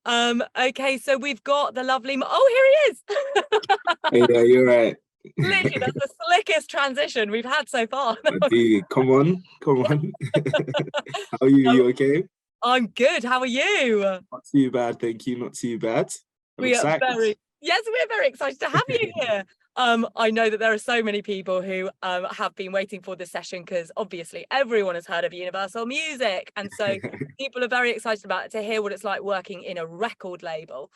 Okay, so we've got the lovely oh, here he is. Hey, yeah, you're right. Literally, that's the slickest transition we've had so far. Dude, come on, come on. How are you? Um, You okay? I'm good. How are you? Not too bad, thank you. Not too bad. I'm We are excited. very Yes, we're very excited to have you here. I know that there are so many people who have been waiting for this session because obviously everyone has heard of Universal Music, and so people are very excited about it, to hear what it's like working in a record label.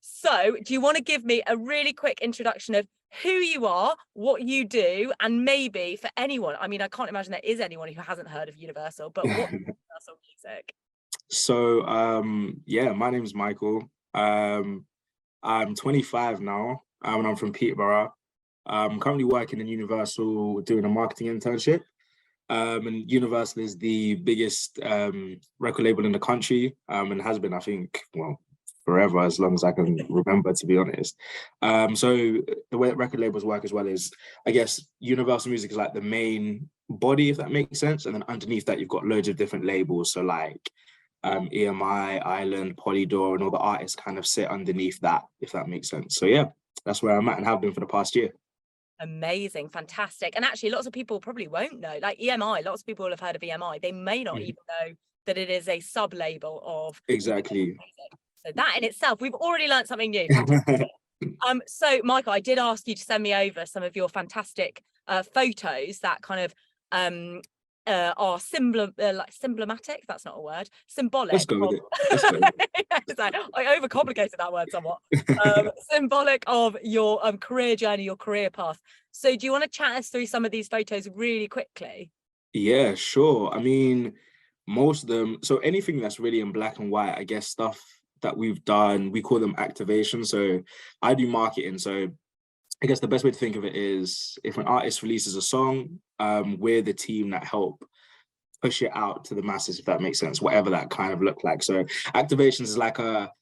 So, do you want to give me a really quick introduction of who you are, what you do, and maybe for anyone, I mean, I can't imagine there is anyone who hasn't heard of Universal, but what is Universal Music? So, yeah, my name's Michael. I'm 25 now, and I'm from Peterborough. I'm currently working in Universal doing a marketing internship. And Universal is the biggest record label in the country, and has been, I think, well, forever, as long as I can remember, to be honest. So the way that record labels work as well is, I guess, Universal Music is like the main body, if that makes sense, and then underneath that you've got loads of different labels. So like EMI, Island, Polydor, and all the artists kind of sit underneath that, if that makes sense. So yeah, that's where I'm at and have been for the past year. Amazing, fantastic. And actually, lots of people probably won't know, like EMI, lots of people will have heard of EMI. They may not Mhm. even know that it is a sub-label of Exactly. music. So that in itself, we've already learned something new. Fantastic. So Michael, I did ask you to send me over some of your fantastic photos that kind of are like symbolic. That's not a word. Let's Symbolic go with of it. Let's go with I overcomplicated that word somewhat. Symbolic of your career journey, your career path. So do you want to chat us through some of these photos really quickly? Yeah, sure. I mean, most of them, so anything that's really in black and white, I guess stuff that we've done, we call them activation. So I do marketing. So I guess the best way to think of it is if an artist releases a song, we're the team that help push it out to the masses, if that makes sense, whatever that kind of look like. So activations is like a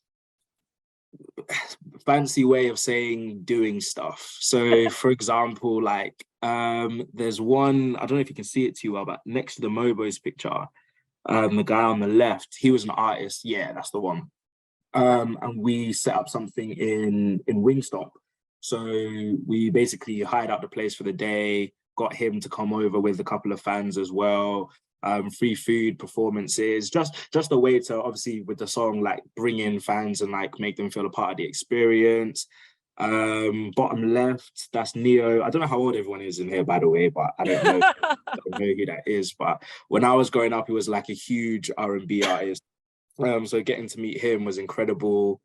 fancy way of saying doing stuff. So for example, like there's one, I don't know if you can see it too well, but next to the Mobo's picture, the guy on the left, he was an artist. Yeah, that's the one. And we set up something in Wingstop. So we basically hired out the place for the day, got him to come over with a couple of fans as well. Free food, performances, just a way to obviously with the song like bring in fans and like make them feel a part of the experience. Bottom left, that's Neo. I don't know how old everyone is in here, by the way, but don't know who that is. But when I was growing up, he was like a huge R&B artist. So getting to meet him was incredible.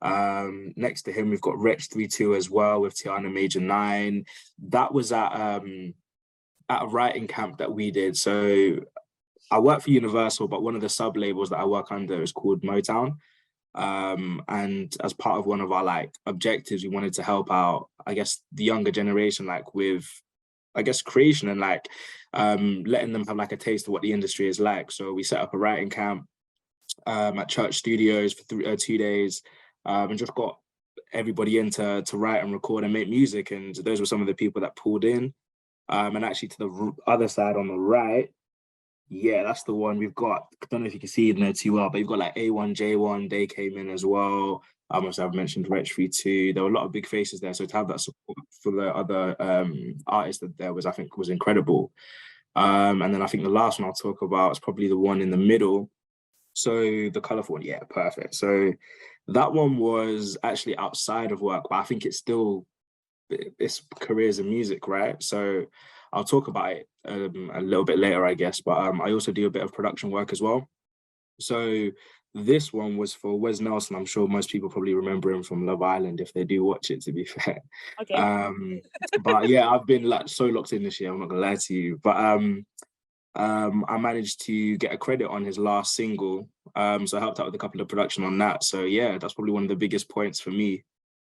Next to him, we've got Wretch 32 as well with Tiana Major 9. That was at a writing camp that we did. So I work for Universal, but one of the sub labels that I work under is called Motown. And as part of one of our like objectives, we wanted to help out, I guess, the younger generation, like with, I guess, creation and like letting them have like a taste of what the industry is like. So we set up a writing camp at Church Studios for 2 days, and just got everybody in to write and record and make music. And those were some of the people that pulled in. And actually, to the other side on the right, yeah, that's the one we've got. I don't know if you can see it in there too well, but you've got like A1, J1, they came in as well. Obviously, I've mentioned Wretch 32. There were a lot of big faces there. So to have that support for the other artists that there was, I think, was incredible. And then I think the last one I'll talk about is probably the one in the middle. So the colorful one, yeah, perfect. So that one was actually outside of work, but I think it's careers in music, right? So I'll talk about it a little bit later, I guess. But I also do a bit of production work as well. So this one was for Wes Nelson. I'm sure most people probably remember him from Love Island if they do watch it, to be fair. Okay. But yeah, I've been like so locked in this year, I'm not gonna lie to you. But I managed to get a credit on his last single. So I helped out with a couple of production on that. So yeah, that's probably one of the biggest points for me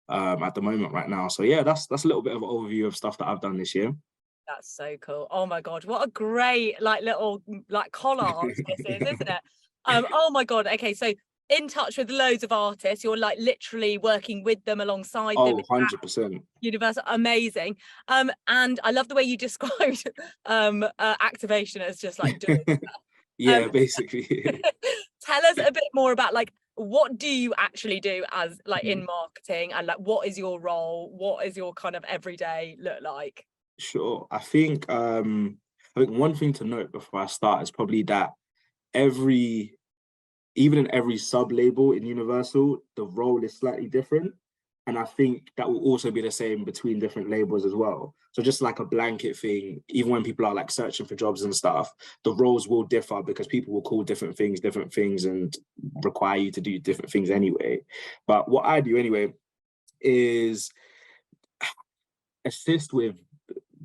at the moment right now. So yeah, that's a little bit of an overview of stuff that I've done this year. That's so cool. Oh my God, what a great like little like collage this is, isn't it? Oh my God. Okay, so in touch with loads of artists, you're like literally working with them alongside them Oh, at 100%. Universal. Amazing. And I love the way you described activation as just like doing. Um, Yeah, basically. tell us a bit more about like what do you actually do as like in marketing, and like what is your role? What is your kind of everyday look like? Sure. I think one thing to note before I start is probably that every even in every sub label in Universal, the role is slightly different. And I think that will also be the same between different labels as well. So just like a blanket thing, even when people are like searching for jobs and stuff, the roles will differ because people will call different things and require you to do different things anyway. But what I do anyway is assist with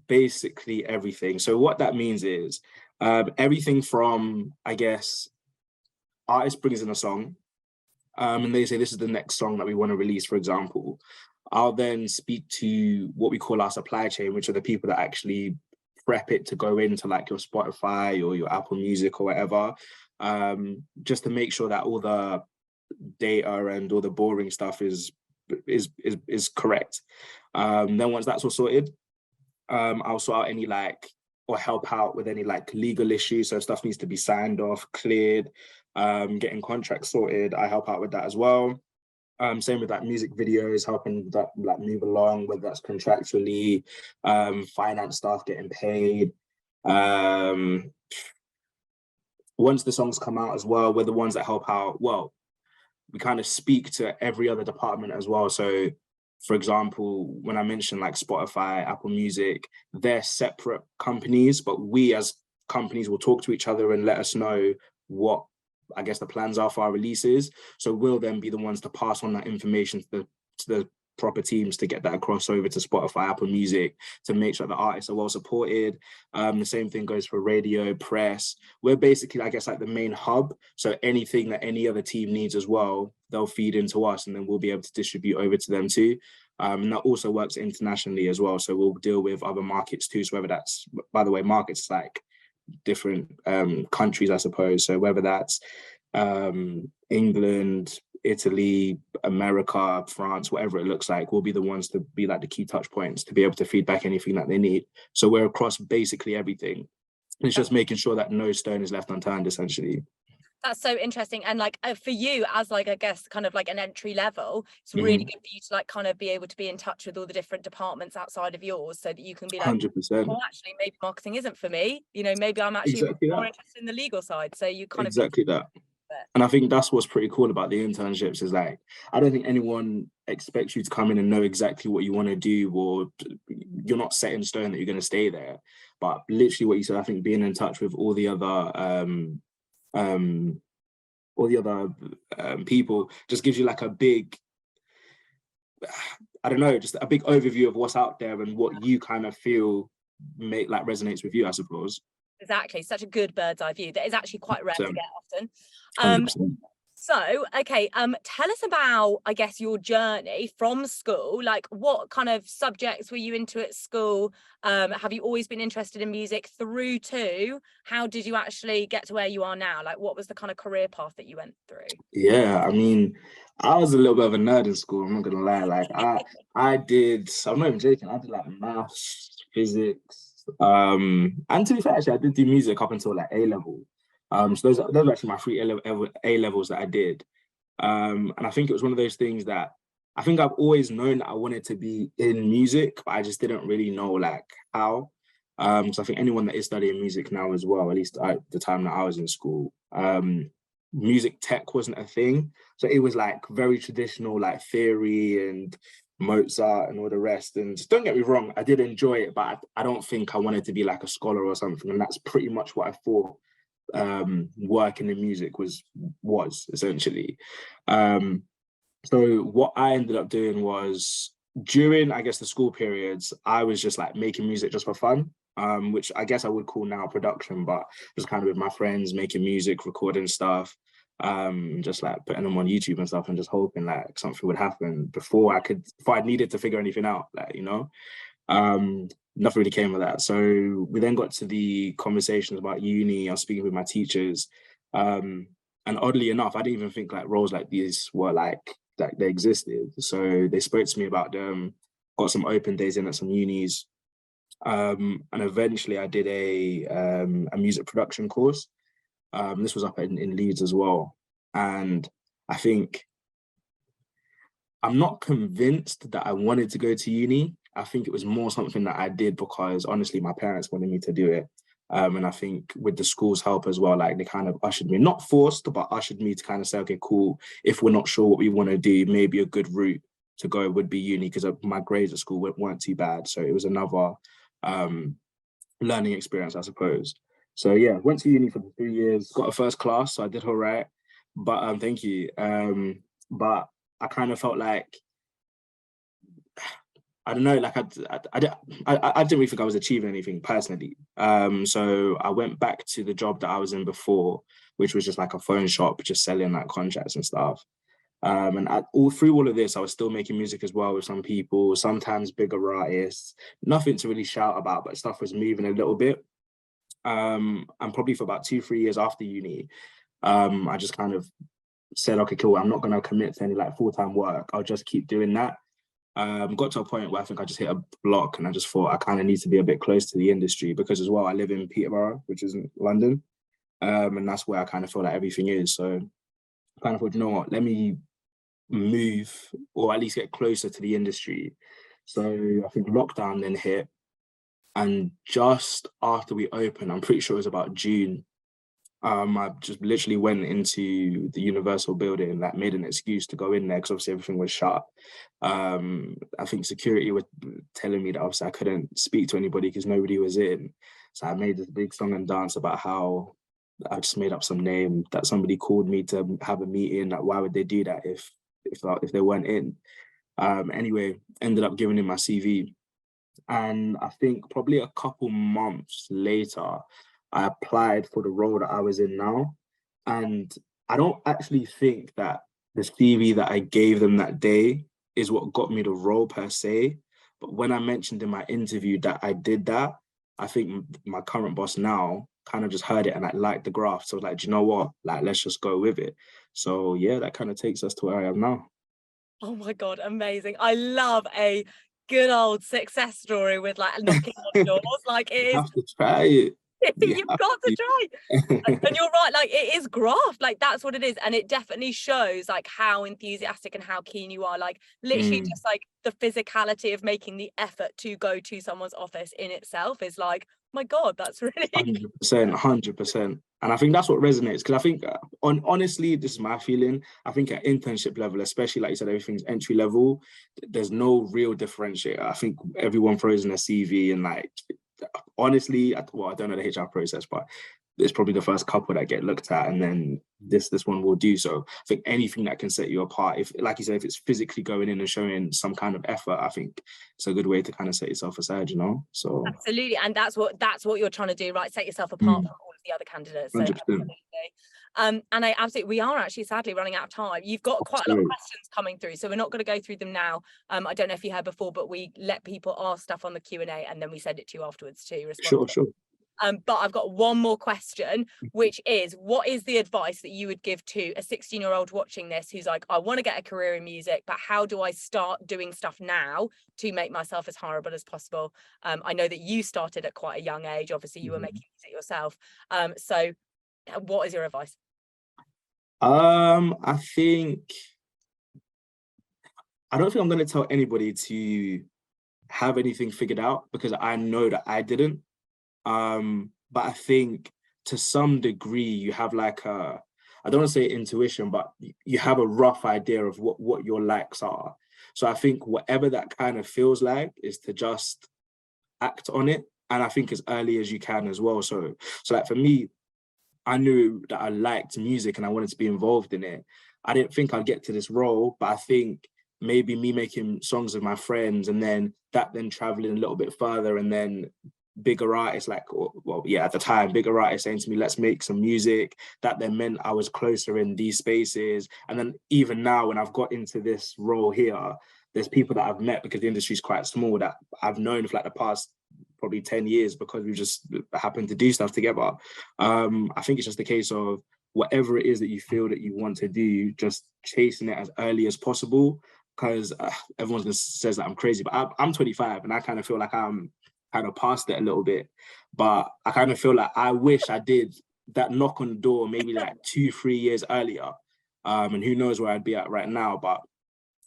basically everything. So what that means is everything from, I guess, artist brings in a song, and they say this is the next song that we want to release, for example. I'll then speak to what we call our supply chain, which are the people that actually prep it to go into like your Spotify or your Apple Music or whatever, just to make sure that all the data and all the boring stuff is correct. Then once that's all sorted, I'll sort out any like or help out with any like legal issues. So stuff needs to be signed off, cleared, getting contracts sorted. I help out with that as well. Same with like music videos, helping that like move along, whether that's contractually, finance stuff, getting paid. Once the songs come out as well, we're the ones that help out. Well, we kind of speak to every other department as well. So for example, when I mentioned like Spotify, Apple Music, they're separate companies, but we as companies will talk to each other and let us know what I guess the plans are for our releases. So we'll then be the ones to pass on that information to the proper teams to get that across over to Spotify, Apple Music, to make sure the artists are well supported. The same thing goes for radio, press. We're basically, I guess, like the main hub. So anything that any other team needs as well, they'll feed into us and then we'll be able to distribute over to them too. And that also works internationally as well. So we'll deal with other markets too. So whether that's, by the way, markets like different countries, I suppose. So whether that's England, Italy, America, France, whatever it looks like, we'll be the ones to be like the key touch points to be able to feed back anything that they need. So we're across basically everything. It's just making sure that no stone is left unturned, essentially. That's so interesting. And like for you as like, I guess, kind of like an entry level, it's really good for you to like kind of be able to be in touch with all the different departments outside of yours so that you can be like, 100%. oh, actually, maybe marketing isn't for me. You know, maybe I'm actually Exactly more that. interested in the legal side. So you kind of Exactly that. And I think that's what's pretty cool about the internships is like, I don't think anyone expects you to come in and know exactly what you want to do, or you're not set in stone that you're going to stay there. But literally what you said, I think being in touch with all the other people just gives you like a big, I don't know, just a big overview of what's out there and what you kind of feel resonates with you, I suppose. Exactly. Such a good bird's eye view that is actually quite rare to get often. 100%. So, okay, tell us about, I guess, your journey from school. Like, what kind of subjects were you into at school? Have you always been interested in music through to how did you actually get to where you are now? Like, what was the kind of career path that you went through? Yeah, I mean, I was a little bit of a nerd in school, I'm not gonna lie. Like I'm not even joking, I did like maths, physics, and to be fair, actually, I did do music up until like A level. So those were actually my three A levels that I did. And I think it was one of those things that I think I've always known that I wanted to be in music, but I just didn't really know like how. So I think anyone that is studying music now as well, at least at the time that I was in school, music tech wasn't a thing. So it was like very traditional, like theory and Mozart and all the rest. And don't get me wrong, I did enjoy it, but I don't think I wanted to be like a scholar or something. And that's pretty much what I thought working in music was essentially. So what I ended up doing was during, I guess, the school periods, I was just like making music just for fun, which I guess I would call now production, but just kind of with my friends, making music, recording stuff, just like putting them on YouTube and stuff and just hoping like something would happen before I needed to figure anything out, like, you know. Nothing really came of that. So we then got to the conversations about uni. I was speaking with my teachers. And oddly enough, I didn't even think like roles like these were like that they existed. So they spoke to me about them, got some open days in at some unis. And eventually I did a music production course. This was up in Leeds as well. And I think I'm not convinced that I wanted to go to uni. I think it was more something that I did because honestly, my parents wanted me to do it. And I think with the school's help as well, like they kind of ushered me, not forced, but ushered me to kind of say, okay, cool. If we're not sure what we want to do, maybe a good route to go would be uni, because my grades at school weren't too bad. So it was another learning experience, I suppose. So yeah, went to uni for 3 years, got a first class, so I did all right. But thank you. But I kind of felt like, I don't know, like I didn't really think I was achieving anything personally. So I went back to the job that I was in before, which was just like a phone shop, just selling like contracts and stuff. And all through all of this, I was still making music as well with some people, sometimes bigger artists. Nothing to really shout about, but stuff was moving a little bit. And probably for about 2-3 years after uni, I just kind of said, okay, cool, I'm not going to commit to any like full-time work. I'll just keep doing that. Got to a point where I think I just hit a block, and I just thought I kind of need to be a bit close to the industry, because as well, I live in Peterborough, which is in London. And that's where I kind of feel like everything is. So I kind of thought, you know what, let me move, or at least get closer to the industry. So I think lockdown then hit. And just after we opened, I'm pretty sure it was about June, I just literally went into the Universal building, like made an excuse to go in there because obviously everything was shut. I think security were telling me that obviously I couldn't speak to anybody because nobody was in. So I made this big song and dance about how I just made up some name that somebody called me to have a meeting. Like, why would they do that if they weren't in? Anyway, ended up giving him my CV. And I think probably a couple months later, I applied for the role that I was in now. And I don't actually think that the CV that I gave them that day is what got me the role per se. But when I mentioned in my interview that I did that, I think my current boss now kind of just heard it and like liked the graph. So like, do you know what? Like, let's just go with it. So yeah, that kind of takes us to where I am now. Oh my God, amazing. I love a good old success story with like knocking on doors. Like You it is, have to try it. You you've have got to try. to. And you're right, like it is graft, like that's what it is. And it definitely shows like how enthusiastic and how keen you are. Like literally just like the physicality of making the effort to go to someone's office in itself is like, my God, that's really 100%, 100%. And I think that's what resonates, because I think, honestly, this is my feeling. I think at internship level, especially like you said, everything's entry level. There's no real differentiator. I think everyone throws in a CV and like, honestly, well, I don't know the HR process, but it's probably the first couple that get looked at, and then this one will do so. I think anything that can set you apart, if like you said, if it's physically going in and showing some kind of effort, I think it's a good way to kind of set yourself aside, you know? So absolutely. And that's what you're trying to do, right? Set yourself apart from all of the other candidates. So 100%. absolutely. And we are actually sadly running out of time. You've got quite a lot of questions coming through, so we're not going to go through them now. I don't know if you heard before, but we let people ask stuff on the Q&A and then we send it to you afterwards to respond. Sure. But I've got one more question, which is, what is the advice that you would give to a 16-year-old watching this who's like, I want to get a career in music, but how do I start doing stuff now to make myself as hireable as possible? I know that you started at quite a young age. Obviously, you were making music yourself. So what is your advice? I don't think I'm going to tell anybody to have anything figured out, because I know that I didn't. But I think to some degree you have like I don't want to say intuition, but you have a rough idea of what your likes are. So I think whatever that kind of feels like is to just act on it. And I think as early as you can as well. So like for me, I knew that I liked music and I wanted to be involved in it. I didn't think I'd get to this role, but I think maybe me making songs with my friends and then traveling a little bit further, and then bigger artists like, well, yeah, at the time, bigger artists saying to me, let's make some music, that then meant I was closer in these spaces. And then even now, when I've got into this role here, there's people that I've met, because the industry is quite small, that I've known for like the past probably 10 years because we just happened to do stuff together. I think it's just a case of whatever it is that you feel that you want to do, just chasing it as early as possible, because everyone says that I'm crazy, but I'm 25 and I kind of feel like I'm kind of past it a little bit. But I kind of feel like I wish I did that knock on the door maybe like 2-3 years earlier. And who knows where I'd be at right now. But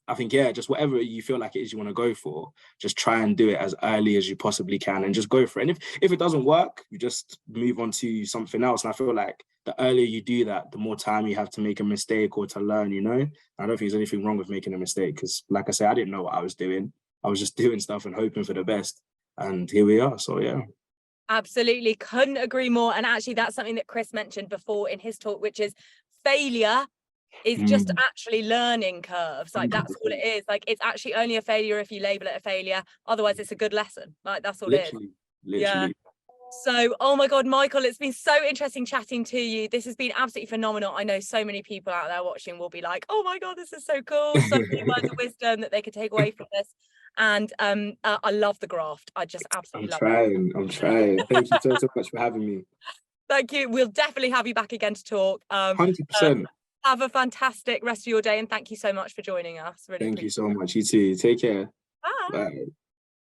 I think, yeah, just whatever you feel like it is you want to go for, just try and do it as early as you possibly can and just go for it. And if it doesn't work, you just move on to something else. And I feel like the earlier you do that, the more time you have to make a mistake or to learn, you know? I don't think there's anything wrong with making a mistake because, like I said, I didn't know what I was doing. I was just doing stuff and hoping for the best. And here we are. So, yeah. Absolutely. Couldn't agree more. And actually, that's something that Chris mentioned before in his talk, which is failure is just actually learning curves. Like, that's all it is. Like, it's actually only a failure if you label it a failure. Otherwise, it's a good lesson. Like, that's all it is. Literally. Yeah. So, oh my God, Michael, it's been so interesting chatting to you. This has been absolutely phenomenal. I know so many people out there watching will be like, oh my God, this is so cool. So many words of wisdom that they could take away from this. And I love the graft. I just absolutely love it. I'm trying. Thank you so much for having me. Thank you. We'll definitely have you back again to talk. 100%. Have a fantastic rest of your day. And thank you so much for joining us. Really Thank you so much. You too. Take care. Bye. Bye.